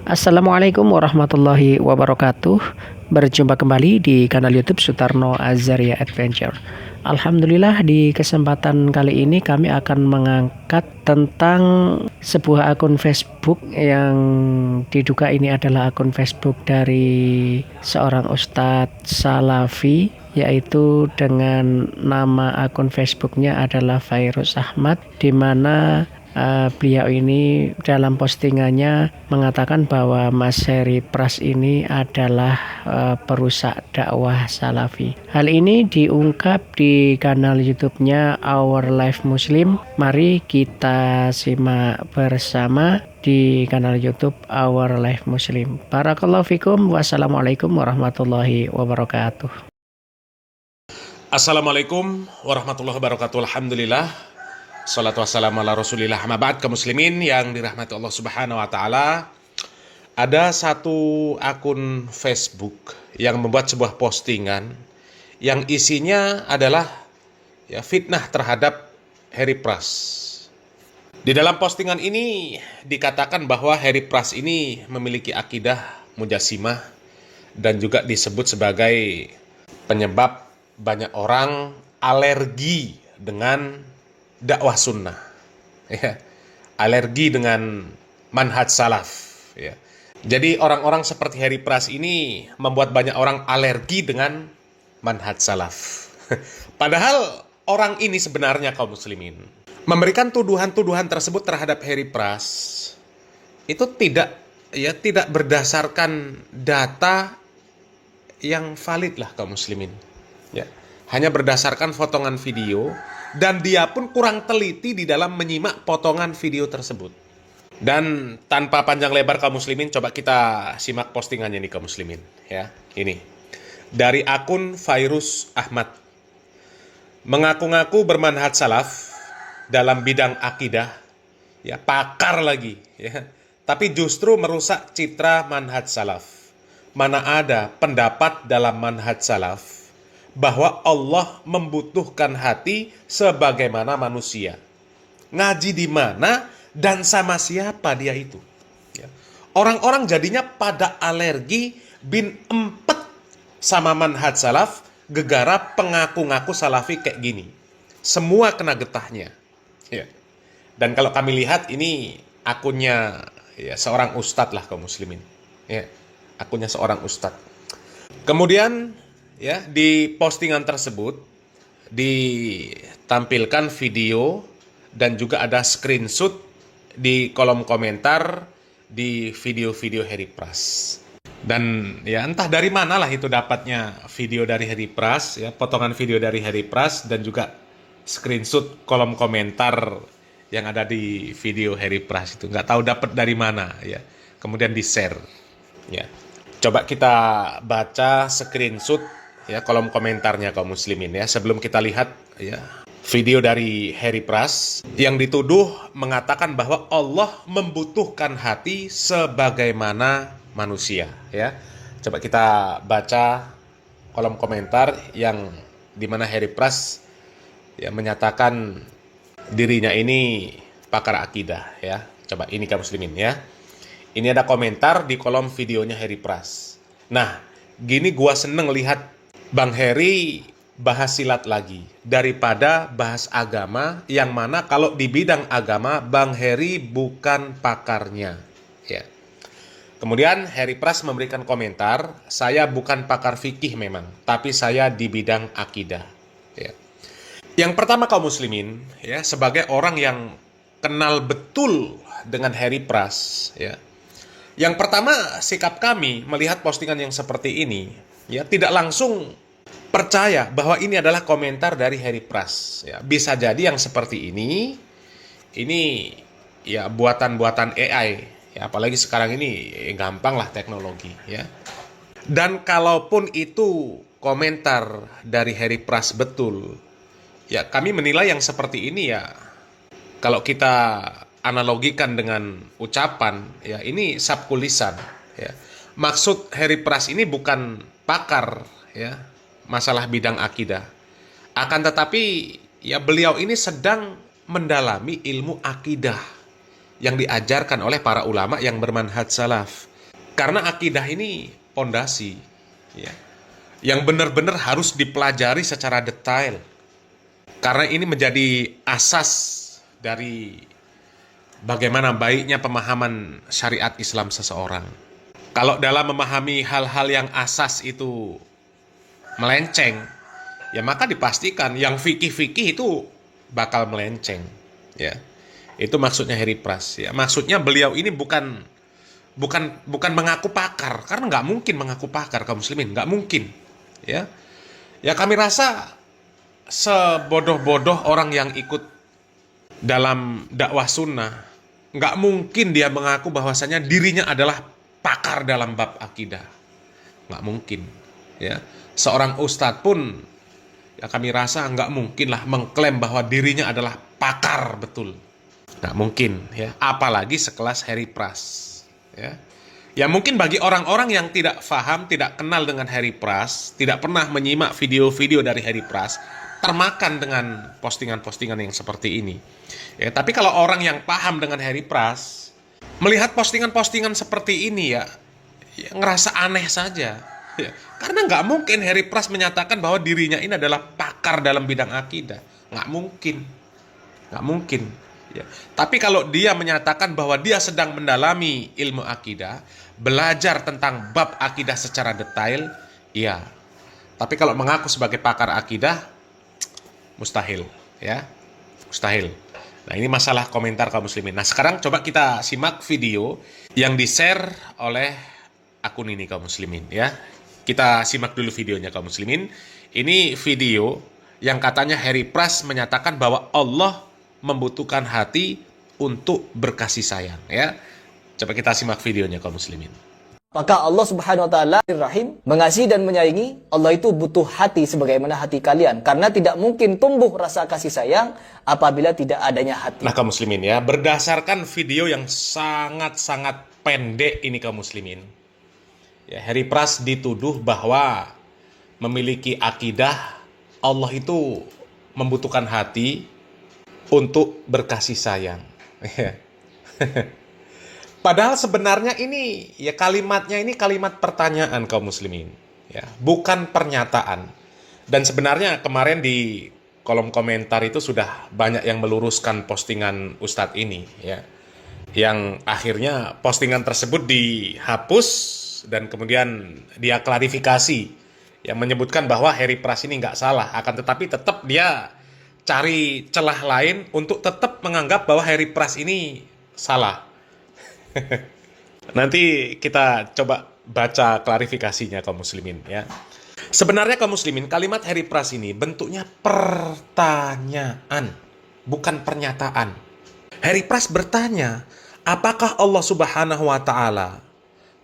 Assalamualaikum warahmatullahi wabarakatuh. Berjumpa kembali di kanal YouTube Sutarno Azaria Adventure. Alhamdulillah, di kesempatan kali ini kami akan mengangkat tentang sebuah akun Facebook yang diduga ini adalah akun Facebook dari seorang Ustadz Salafi, yaitu dengan nama akun Facebooknya adalah Fairuz Ahmad, di mana beliau ini dalam postingannya mengatakan bahwa Mas Heri Pras ini adalah perusak dakwah Salafi. Hal ini diungkap di kanal YouTube-nya Our Life Muslim. Mari kita simak bersama di kanal YouTube Our Life Muslim. Barakallahu fikum. Wassalamualaikum warahmatullahi wabarakatuh. Assalamualaikum warahmatullahi wabarakatuh. Alhamdulillah, salatu wassalamu ala rasulillah. Ma'ba'd, kaum muslimin yang dirahmati Allah subhanahu wa ta'ala. Ada satu akun Facebook yang membuat sebuah postingan yang isinya adalah fitnah terhadap Heri Pras. Di dalam postingan ini dikatakan bahwa Heri Pras ini memiliki akidah mujassimah dan juga disebut sebagai penyebab banyak orang alergi dengan dakwah sunnah, alergi dengan manhaj salaf. Jadi orang-orang seperti Heri Pras ini membuat banyak orang alergi dengan manhaj salaf. Padahal orang ini sebenarnya, kaum muslimin, memberikan tuduhan-tuduhan tersebut terhadap Heri Pras itu tidak berdasarkan data yang valid lah, kaum muslimin. Hanya berdasarkan potongan video, dan dia pun kurang teliti di dalam menyimak potongan video tersebut. Dan tanpa panjang lebar, kaum muslimin, coba kita simak postingannya nih, kaum muslimin. Ini dari akun Fairuz Ahmad. Mengaku-ngaku bermanhaj salaf dalam bidang akidah, pakar lagi, tapi justru merusak citra manhaj salaf. Mana ada pendapat dalam manhaj salaf bahwa Allah membutuhkan hati sebagaimana manusia. Ngaji di mana dan sama siapa dia itu? Orang-orang jadinya pada alergi bin empet sama manhaj salaf, gegara pengaku-ngaku salafi kayak gini. Semua kena getahnya. Dan kalau kami lihat ini akunnya seorang ustadz lah, kaum muslimin. Akunnya seorang ustadz. Kemudian di postingan tersebut ditampilkan video dan juga ada screenshot di kolom komentar di video-video Heri Pras. Dan entah dari mana lah itu dapatnya video dari Heri Pras, potongan video dari Heri Pras dan juga screenshot kolom komentar yang ada di video Heri Pras itu. Nggak tahu dapat dari mana, kemudian di-share. Coba kita baca screenshot kolom komentarnya, kaum muslimin, sebelum kita lihat video dari Heri Pras yang dituduh mengatakan bahwa Allah membutuhkan hati sebagaimana manusia. Coba kita baca kolom komentar yang dimana Heri Pras menyatakan dirinya ini pakar akidah. Coba ini, kaum muslimin, ini ada komentar di kolom videonya Heri Pras. Nah, gini gua seneng lihat Bang Heri bahas silat lagi daripada bahas agama, yang mana kalau di bidang agama Bang Heri bukan pakarnya. Kemudian Heri Pras memberikan komentar, saya bukan pakar fikih memang, tapi saya di bidang akidah. Yang pertama, kaum muslimin, sebagai orang yang kenal betul dengan Heri Pras, yang pertama, sikap kami melihat postingan yang seperti ini, tidak langsung percaya bahwa ini adalah komentar dari Heri Pras. Bisa jadi yang seperti ini buatan-buatan AI. Apalagi sekarang ini gampang lah teknologi. Dan kalaupun itu komentar dari Heri Pras betul, kami menilai yang seperti ini kalau kita analogikan dengan ucapan, ini sabkul lisan. Maksud Heri Pras ini bukan pakar masalah bidang akidah. Akan tetapi beliau ini sedang mendalami ilmu akidah yang diajarkan oleh para ulama yang bermanhaj salaf. Karena akidah ini pondasi, ya, yang benar-benar harus dipelajari secara detail. Karena ini menjadi asas dari bagaimana baiknya pemahaman syariat Islam seseorang. Kalau dalam memahami hal-hal yang asas itu melenceng, ya maka dipastikan yang fikih-fikih itu bakal melenceng. Ya, itu maksudnya Harry Pras. Ya, maksudnya beliau ini bukan mengaku pakar, karena nggak mungkin mengaku pakar kaum muslimin, nggak mungkin. Ya kami rasa sebodoh-bodoh orang yang ikut dalam dakwah sunnah, nggak mungkin dia mengaku bahwasanya dirinya adalah pakar dalam bab akidah. Nggak mungkin. Ya, seorang ustadz pun, ya kami rasa nggak mungkin lah mengklaim bahwa dirinya adalah pakar betul. Nggak mungkin, ya. Apalagi sekelas Harry Pras. Ya mungkin bagi orang-orang yang tidak paham, tidak kenal dengan Harry Pras, tidak pernah menyimak video-video dari Harry Pras, termakan dengan postingan-postingan yang seperti ini. Ya, tapi kalau orang yang paham dengan Harry Pras, melihat postingan-postingan seperti ini ya ngerasa aneh saja. Ya, karena nggak mungkin Harry Pras menyatakan bahwa dirinya ini adalah pakar dalam bidang akidah. Nggak mungkin. Ya. Tapi kalau dia menyatakan bahwa dia sedang mendalami ilmu akidah, belajar tentang bab akidah secara detail, iya. Tapi kalau mengaku sebagai pakar akidah, mustahil, ya, mustahil. Nah, ini masalah komentar kaum muslimin. Nah, sekarang coba kita simak video yang di-share oleh akun ini kaum muslimin, ya. Kita simak dulu videonya kaum muslimin. Ini video yang katanya Harry Pras menyatakan bahwa Allah membutuhkan hati untuk berkasih sayang, ya. Coba kita simak videonya kaum muslimin. Maka Allah Subhanahu wa taala Rahim, mengasihi dan menyayangi. Allah itu butuh hati sebagaimana hati kalian, karena tidak mungkin tumbuh rasa kasih sayang apabila tidak adanya hati. Nah, kaum muslimin, ya, berdasarkan video yang sangat-sangat pendek ini kaum muslimin, ya, Harry Pras dituduh bahwa memiliki akidah Allah itu membutuhkan hati untuk berkasih sayang. Padahal sebenarnya ini, ya, kalimatnya ini kalimat pertanyaan kaum muslimin, ya, bukan pernyataan. Dan sebenarnya kemarin di kolom komentar itu sudah banyak yang meluruskan postingan Ustadz ini, ya, yang akhirnya postingan tersebut dihapus dan kemudian dia klarifikasi, yang menyebutkan bahwa Harry Pras ini nggak salah, akan tetapi tetap dia cari celah lain untuk tetap menganggap bahwa Harry Pras ini salah. Nanti kita coba baca klarifikasinya kaum muslimin, ya. Sebenarnya kaum muslimin, kalimat Harry Pras ini bentuknya pertanyaan, bukan pernyataan. Harry Pras bertanya, apakah Allah Subhanahu wa taala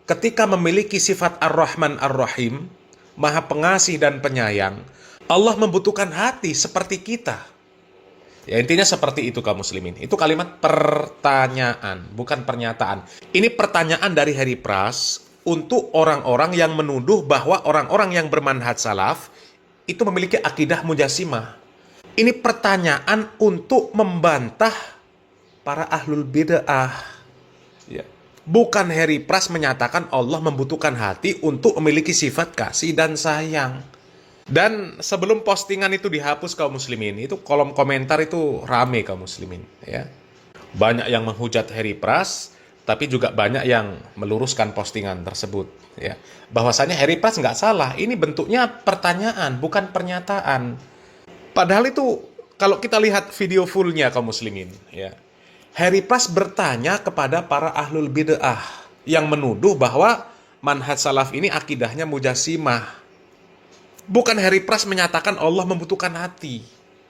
ketika memiliki sifat Ar-Rahman Ar-Rahim, Maha Pengasih dan Penyayang, Allah membutuhkan hati seperti kita? Ya, intinya seperti itu kaum muslimin. Itu kalimat pertanyaan, bukan pernyataan. Ini pertanyaan dari Harry Pras untuk orang-orang yang menuduh bahwa orang-orang yang bermanhaj salaf itu memiliki akidah mujassimah. Ini pertanyaan untuk membantah para ahlul bid'ah. Ya. Bukan Harry Pras menyatakan Allah membutuhkan hati untuk memiliki sifat kasih dan sayang. Dan sebelum postingan itu dihapus kaum muslimin, itu kolom komentar itu rame kaum muslimin, ya. Banyak yang menghujat Harry Pras, tapi juga banyak yang meluruskan postingan tersebut, ya. Bahwasanya Harry Pras nggak salah, ini bentuknya pertanyaan, bukan pernyataan. Padahal itu kalau kita lihat video fullnya kaum muslimin, ya, Harry Pras bertanya kepada para ahlul bid'ah yang menuduh bahwa manhaj salaf ini akidahnya mujassimah. Bukan Harry Pras menyatakan Allah membutuhkan hati,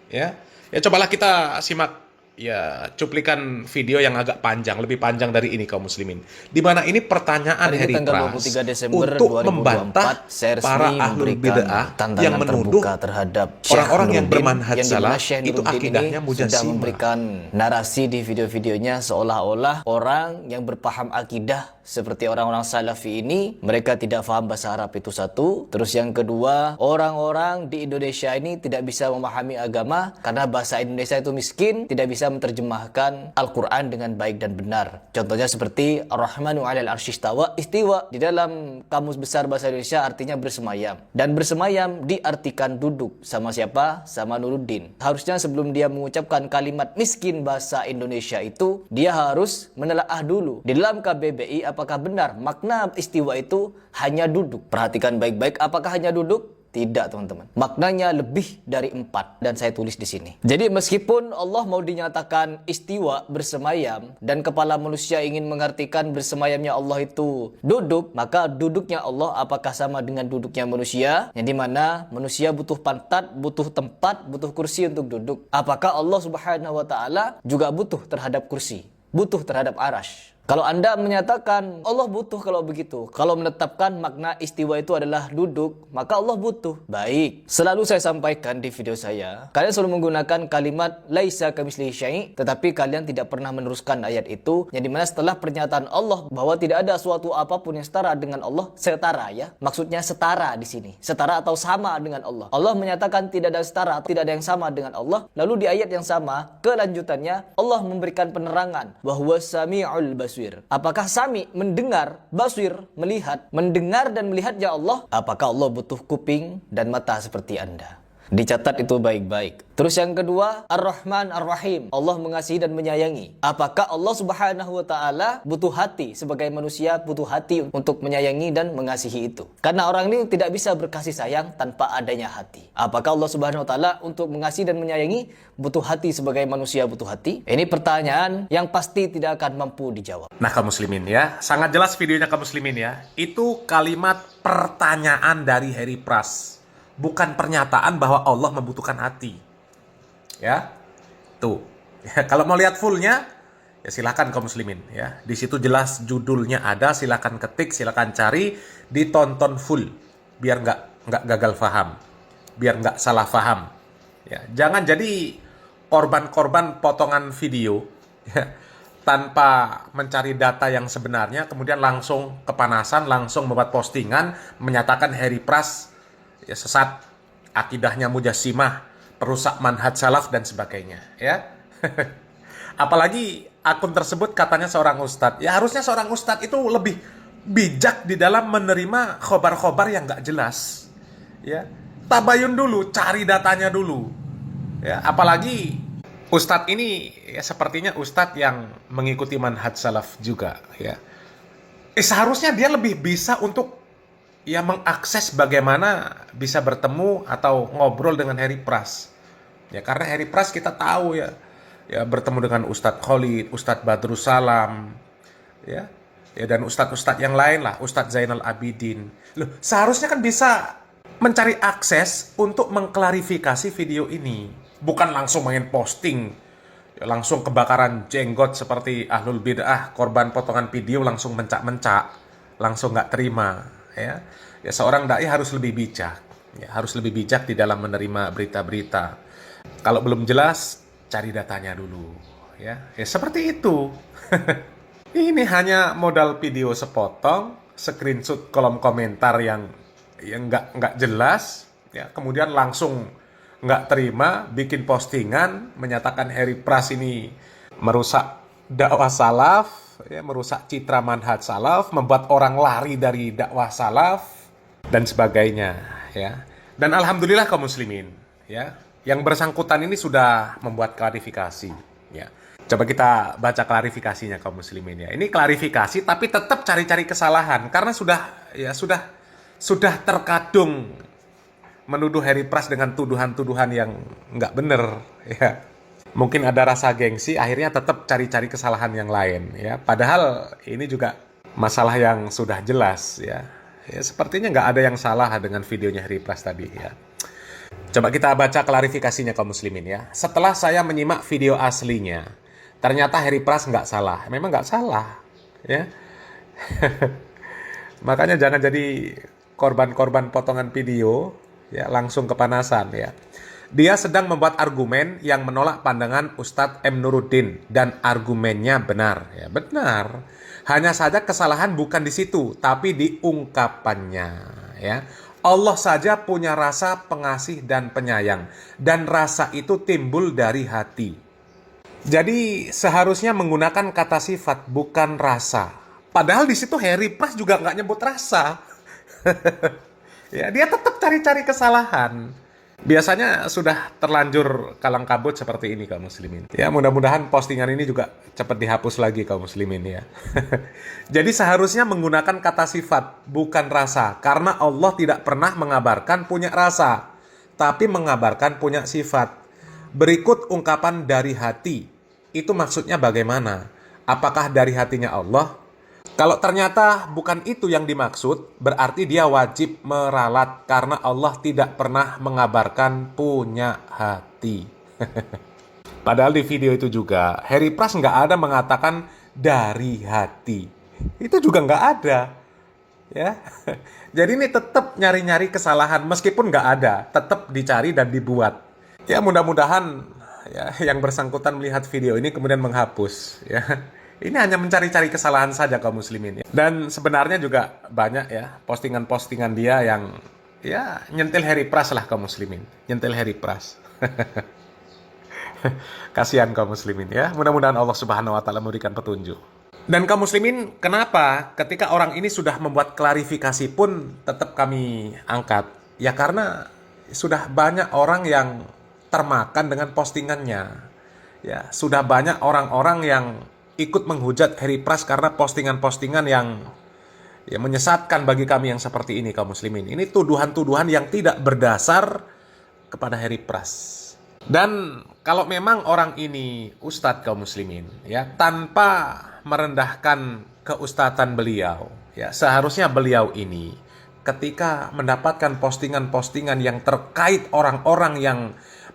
ya. Ya, cobalah kita simak, ya, cuplikan video yang agak panjang, lebih panjang dari ini kaum muslimin, di mana ini pertanyaan Harry Pras untuk membantah para ahlul bid'ah yang menuduh terhadap orang-orang yang bermanhaj salaf itu akidahnya sudah mujassimah. memberikan narasi di video-videonya seolah-olah orang yang berpaham akidah seperti orang-orang salafi ini, mereka tidak paham bahasa Arab, itu satu. Terus yang kedua, orang-orang di Indonesia ini tidak bisa memahami agama karena bahasa Indonesia itu miskin, tidak bisa bisa menerjemahkan Al-Quran dengan baik dan benar. Contohnya seperti Ar-Rahmanu 'alal 'arsy istawa. Istiwa di dalam Kamus Besar Bahasa Indonesia artinya bersemayam. Dan bersemayam diartikan duduk. Sama siapa? Sama Nuruddin. Harusnya sebelum dia mengucapkan kalimat miskin bahasa Indonesia itu, dia harus menelaah dulu di dalam KBBI apakah benar makna istiwa itu hanya duduk. Perhatikan baik-baik, apakah hanya duduk? Tidak, teman-teman. Maknanya lebih dari 4 dan saya tulis di sini. Jadi meskipun Allah mau dinyatakan istiwa bersemayam dan kepala manusia ingin mengartikan bersemayamnya Allah itu duduk, maka duduknya Allah apakah sama dengan duduknya manusia? Yang dimana manusia butuh pantat, butuh tempat, butuh kursi untuk duduk. Apakah Allah Subhanahu wa taala juga butuh terhadap kursi, butuh terhadap arash? Kalau Anda menyatakan Allah butuh kalau begitu, kalau menetapkan makna istiwa itu adalah duduk, maka Allah butuh. Baik, selalu saya sampaikan di video saya, kalian selalu menggunakan kalimat laisa kamitslihi syai', tetapi kalian tidak pernah meneruskan ayat itu, yang dimana setelah pernyataan Allah bahwa tidak ada suatu apapun yang setara dengan Allah, setara ya, maksudnya setara di sini, setara atau sama dengan Allah. Allah menyatakan tidak ada setara, tidak ada yang sama dengan Allah. Lalu di ayat yang sama, kelanjutannya Allah memberikan penerangan bahwa Sami'ul Basir. Apakah Sami mendengar, Basir melihat, mendengar dan melihatnya Allah? Apakah Allah butuh kuping dan mata seperti Anda? Dicatat itu baik-baik. Terus yang kedua, Ar-Rahman Ar-Rahim. Allah mengasihi dan menyayangi. Apakah Allah Subhanahu wa taala butuh hati sebagai manusia, butuh hati untuk menyayangi dan mengasihi itu? Karena orang ini tidak bisa berkasih sayang tanpa adanya hati. Apakah Allah Subhanahu wa taala untuk mengasihi dan menyayangi butuh hati sebagai manusia butuh hati? Ini pertanyaan yang pasti tidak akan mampu dijawab. Nah, kaum muslimin ya, sangat jelas videonya kaum muslimin ya. Itu kalimat pertanyaan dari Harry Pras. Bukan pernyataan bahwa Allah membutuhkan hati. Ya. Tuh. Ya, kalau mau lihat fullnya, ya silakan kaum muslimin ya. Di situ jelas judulnya ada, silakan ketik, silakan cari, ditonton full biar nggak gagal paham. Biar nggak salah paham. Ya, jangan jadi korban-korban potongan video ya, tanpa mencari data yang sebenarnya, kemudian langsung kepanasan, langsung membuat postingan menyatakan Harry Pras ya sesat, akidahnya mujassimah, perusak manhaj salaf dan sebagainya ya. Apalagi akun tersebut katanya seorang ustadz. Ya harusnya seorang ustadz itu lebih bijak di dalam menerima khobar-khobar yang nggak jelas ya. Tabayun dulu, cari datanya dulu ya. Apalagi ustadz ini ya sepertinya ustadz yang mengikuti manhaj salaf juga ya. Seharusnya dia lebih bisa untuk ya mengakses bagaimana bisa bertemu atau ngobrol dengan Harry Pras. Ya karena Harry Pras kita tahu ya bertemu dengan Ustadz Khalid, Ustadz Badrussalam, ya dan ustadz-ustadz yang lain lah, Ustadz Zainal Abidin. Loh, seharusnya kan bisa mencari akses untuk mengklarifikasi video ini, bukan langsung main posting, ya, langsung kebakaran jenggot seperti ahlul bid'ah, korban potongan video langsung mencak-mencak, langsung nggak terima. Ya seorang dai harus lebih bijak, ya, harus lebih bijak di dalam menerima berita-berita. Kalau belum jelas, cari datanya dulu, ya seperti itu. Ini hanya modal video sepotong, screenshot kolom komentar yang nggak jelas, ya kemudian langsung nggak terima, bikin postingan menyatakan Harry Pras ini merusak dakwah salaf. Ya, merusak citra manhaj salaf, membuat orang lari dari dakwah salaf dan sebagainya ya. Dan alhamdulillah kaum muslimin ya, yang bersangkutan ini sudah membuat klarifikasi ya. Coba kita baca klarifikasinya kaum muslimin ya. Ini klarifikasi tapi tetap cari-cari kesalahan karena sudah terkadung menuduh Harry Pras dengan tuduhan-tuduhan yang nggak bener ya. Mungkin ada rasa gengsi, akhirnya tetap cari-cari kesalahan yang lain ya. Padahal ini juga masalah yang sudah jelas ya. Ya sepertinya nggak ada yang salah dengan videonya Harry Pras tadi ya. Coba kita baca klarifikasinya kaum muslimin ya. Setelah saya menyimak video aslinya, ternyata Harry Pras nggak salah. Memang nggak salah ya. Makanya jangan jadi korban-korban potongan video ya, langsung kepanasan ya. Dia sedang membuat argumen yang menolak pandangan Ustadz M. Nuruddin dan argumennya benar. Ya, benar. Hanya saja kesalahan bukan di situ, tapi di ungkapannya. Ya, Allah saja punya rasa pengasih dan penyayang, dan rasa itu timbul dari hati. Jadi seharusnya menggunakan kata sifat bukan rasa. Padahal di situ Harry Price juga nggak nyebut rasa. Ya, dia tetap cari-cari kesalahan. Biasanya sudah terlanjur kalang kabut seperti ini kaum muslimin. Ya, mudah-mudahan postingan ini juga cepat dihapus lagi kaum muslimin ya. Jadi seharusnya menggunakan kata sifat bukan rasa, karena Allah tidak pernah mengabarkan punya rasa, tapi mengabarkan punya sifat. Berikut ungkapan dari hati. Itu maksudnya bagaimana? Apakah dari hatinya Allah? Kalau ternyata bukan itu yang dimaksud, berarti dia wajib meralat karena Allah tidak pernah mengabarkan punya hati. Padahal di video itu juga, Harry Price nggak ada mengatakan dari hati. Itu juga nggak ada. Ya, jadi ini tetap nyari-nyari kesalahan meskipun nggak ada, tetap dicari dan dibuat. Ya mudah-mudahan ya yang bersangkutan melihat video ini kemudian menghapus. Ya, ini hanya mencari-cari kesalahan saja kaum muslimin. Ya. Dan sebenarnya juga banyak ya postingan-postingan dia yang ya nyentil Harry Price lah kaum muslimin, nyentil Harry Price. Kasihan kaum muslimin ya. Mudah-mudahan Allah Subhanahu wa taala memberikan petunjuk. Dan kaum muslimin, kenapa ketika orang ini sudah membuat klarifikasi pun tetap kami angkat? Ya karena sudah banyak orang yang termakan dengan postingannya. Ya, sudah banyak orang-orang yang ikut menghujat Harry Price karena postingan-postingan yang ya menyesatkan bagi kami yang seperti ini kaum muslimin. Ini tuduhan-tuduhan yang tidak berdasar kepada Harry Price. Dan kalau memang orang ini ustadz kaum muslimin, ya tanpa merendahkan keustatan beliau, ya seharusnya beliau ini ketika mendapatkan postingan-postingan yang terkait orang-orang yang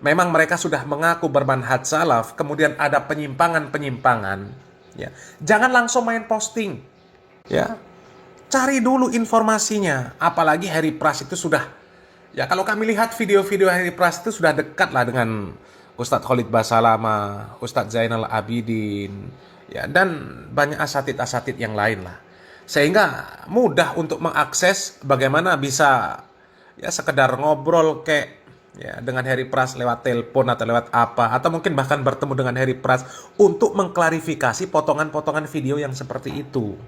memang mereka sudah mengaku bermanhaj salaf, kemudian ada penyimpangan-penyimpangan, ya jangan langsung main posting, ya cari dulu informasinya. Apalagi Harry Price itu sudah ya kalau kami lihat video-video Harry Price itu sudah dekat lah dengan Ustadz Khalid Basalamah, Ustadz Zainal Abidin, ya dan banyak asatid-asatid yang lain lah. Sehingga mudah untuk mengakses bagaimana bisa ya sekedar ngobrol kayak ya dengan Harry Price lewat telepon atau lewat apa, atau mungkin bahkan bertemu dengan Harry Price untuk mengklarifikasi potongan-potongan video yang seperti itu.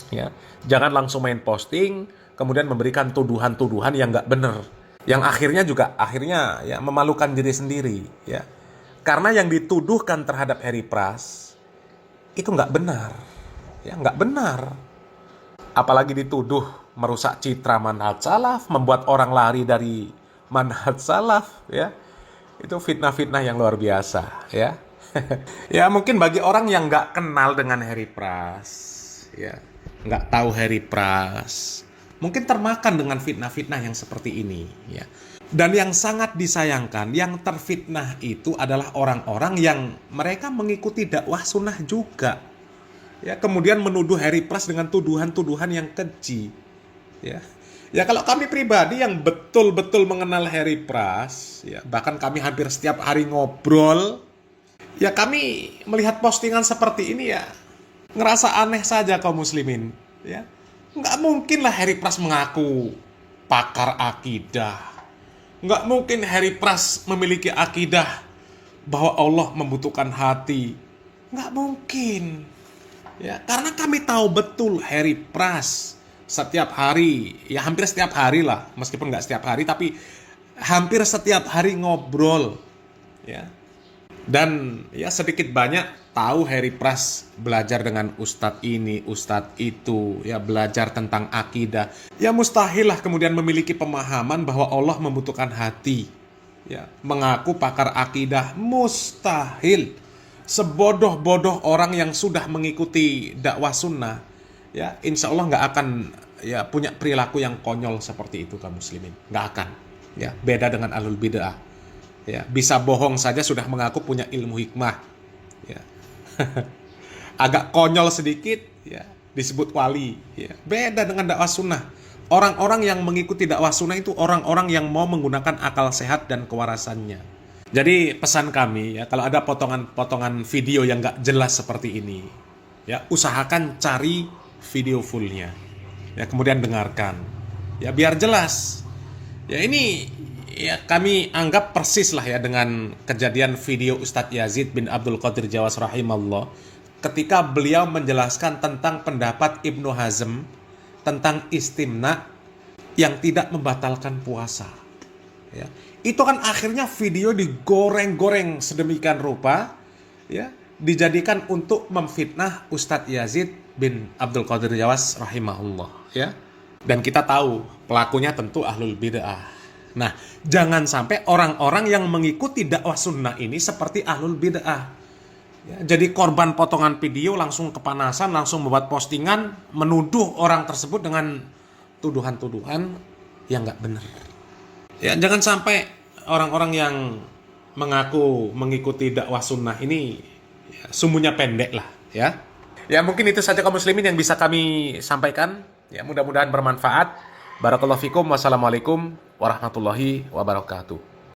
Ya, jangan langsung main posting kemudian memberikan tuduhan-tuduhan yang nggak benar, yang akhirnya ya memalukan diri sendiri, ya karena yang dituduhkan terhadap Harry Price itu nggak benar, ya nggak benar, apalagi dituduh merusak citra manhaj salaf, membuat orang lari dari manhaj salaf, ya itu fitnah-fitnah yang luar biasa, ya. Ya mungkin bagi orang yang nggak kenal dengan Harry Price, ya nggak tahu Harry Price, mungkin termakan dengan fitnah-fitnah yang seperti ini, ya. Dan yang sangat disayangkan, yang terfitnah itu adalah orang-orang yang mereka mengikuti dakwah sunnah juga, ya. Kemudian menuduh Harry Price dengan tuduhan-tuduhan yang keji, ya. Ya kalau kami pribadi yang betul-betul mengenal Harry Price, ya bahkan kami hampir setiap hari ngobrol, ya kami melihat postingan seperti ini ya ngerasa aneh saja kaum muslimin, ya. Nggak mungkin lah Harry Price mengaku pakar akidah. Nggak mungkin Harry Price memiliki akidah bahwa Allah membutuhkan hati. Nggak mungkin. Ya, karena kami tahu betul Harry Price setiap hari, ya hampir setiap hari lah, meskipun nggak setiap hari, tapi hampir setiap hari ngobrol. Ya. Dan ya sedikit banyak tahu Harry Price belajar dengan ustadz ini, ustadz itu, ya belajar tentang akidah. Ya mustahil lah kemudian memiliki pemahaman bahwa Allah membutuhkan hati. Ya, mengaku pakar akidah, mustahil. Sebodoh-bodoh orang yang sudah mengikuti dakwah sunnah, ya insya Allah nggak akan ya punya perilaku yang konyol seperti itu kaum muslimin. Nggak akan. Ya, beda dengan ahlul bid'ah. Ya, bisa bohong saja sudah mengaku punya ilmu hikmah. Ya. Agak konyol sedikit ya disebut wali, ya. Beda dengan dakwah sunnah. Orang-orang yang mengikuti dakwah sunnah itu orang-orang yang mau menggunakan akal sehat dan kewarasannya. Jadi pesan kami ya, kalau ada potongan-potongan video yang nggak jelas seperti ini, ya usahakan cari video fullnya, ya kemudian dengarkan, ya biar jelas. Ya ini ya kami anggap persis lah ya dengan kejadian video Ustadz Yazid bin Abdul Qadir Jawas rahimahullah ketika beliau menjelaskan tentang pendapat Ibnu Hazm tentang istimna yang tidak membatalkan puasa. Ya. Itu kan akhirnya video digoreng-goreng sedemikian rupa, ya, dijadikan untuk memfitnah Ustadz Yazid bin Abdul Qadir Jawas rahimahullah. Ya. Dan kita tahu pelakunya tentu ahlul bid'ah. Nah, jangan sampai orang-orang yang mengikuti dakwah sunnah ini seperti ahlul bid'ah. Ya, jadi korban potongan video langsung kepanasan, langsung membuat postingan, menuduh orang tersebut dengan tuduhan-tuduhan yang nggak benar. Ya, jangan sampai orang-orang yang mengaku mengikuti dakwah sunnah ini ya, sumbunya pendek lah, ya. Ya, mungkin itu saja kaum muslimin yang bisa kami sampaikan. Ya, mudah-mudahan bermanfaat. Barakallahu fikum. Wassalamualaikum warahmatullahi wabarakatuh.